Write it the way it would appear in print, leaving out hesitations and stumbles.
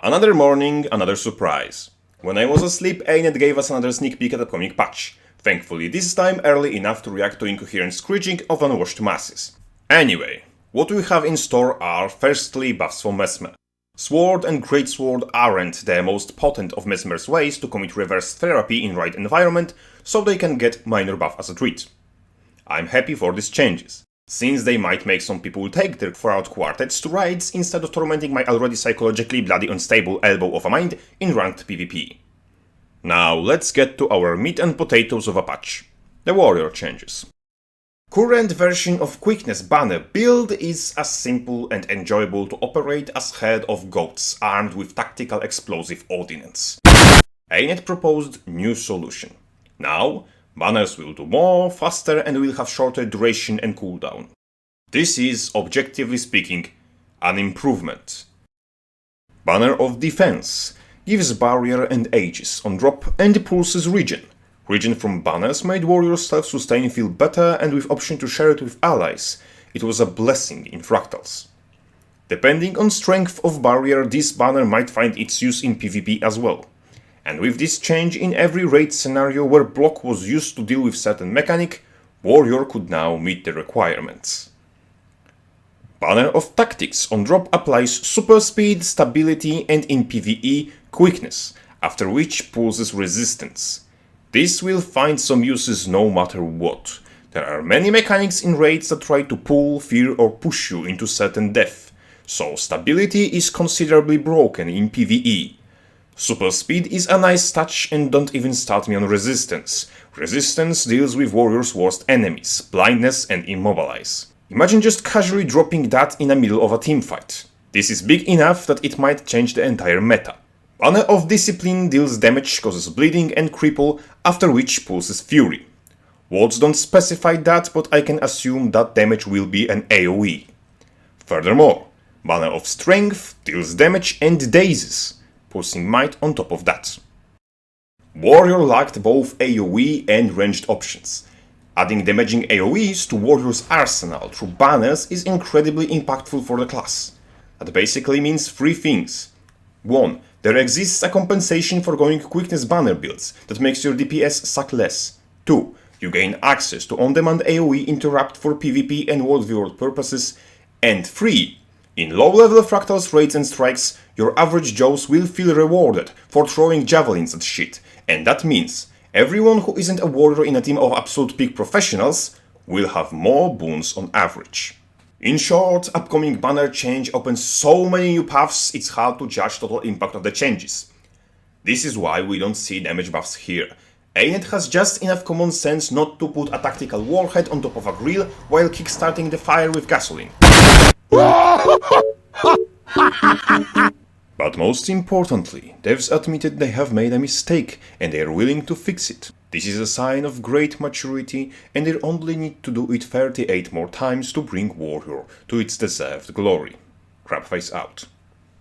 Another morning, another surprise. When I was asleep, ANET gave us another sneak peek at the upcoming patch. Thankfully, this time early enough to react to incoherent screeching of unwashed masses. Anyway, what we have in store are firstly buffs for Mesmer. Sword and Greatsword aren't the most potent of Mesmer's ways to commit reverse therapy in right environment, so they can get minor buff as a treat. I'm happy for these changes, since they might make some people take their 4-out quartets to raids instead of tormenting my already psychologically bloody unstable elbow of a mind in ranked PvP. Now let's get to our meat and potatoes of a patch, the warrior changes. Current version of Quickness banner build is as simple and enjoyable to operate as head of goats armed with tactical explosive ordnance. ANET proposed new solution. Now, banners will do more, faster and will have shorter duration and cooldown. This is, objectively speaking, an improvement. Banner of Defense gives barrier and aegis on drop and pulses regen. Regen from banners made warriors self-sustain feel better, and with option to share it with allies, it was a blessing in fractals. Depending on strength of barrier, this banner might find its use in PvP as well. And with this change in every raid scenario where block was used to deal with certain mechanic, warrior could now meet the requirements. Banner of Tactics on drop applies super speed, stability and in PvE, quickness, after which pulses resistance. This will find some uses no matter what. There are many mechanics in raids that try to pull, fear or push you into certain death, so stability is considerably broken in PvE. Super speed is a nice touch, and don't even start me on resistance. Resistance deals with warriors' worst enemies, blindness and immobilize. Imagine just casually dropping that in the middle of a teamfight. This is big enough that it might change the entire meta. Banner of Discipline deals damage, causes bleeding and cripple, after which pulses fury. Words don't specify that, but I can assume that damage will be an AoE. Furthermore, Banner of Strength deals damage and dazes, pulsing might on top of that. Warrior lacked both AoE and ranged options. Adding damaging AoEs to Warrior's arsenal through banners is incredibly impactful for the class. That basically means three things. 1. There exists a compensation for going Quickness banner builds that makes your DPS suck less. 2. You gain access to on-demand AoE interrupt for PvP and World Viewer purposes. And 3. In low-level Fractals raids and strikes, your average Joes will feel rewarded for throwing javelins at shit, and that means everyone who isn't a warrior in a team of absolute peak professionals will have more boons on average. In short, upcoming banner change opens so many new paths, it's hard to judge total impact of the changes. This is why we don't see damage buffs here. ANET has just enough common sense not to put a tactical warhead on top of a grill while kickstarting the fire with gasoline. But most importantly, devs admitted they have made a mistake and they are willing to fix it. This is a sign of great maturity, and they only need to do it 38 more times to bring Warrior to its deserved glory. Crabface out.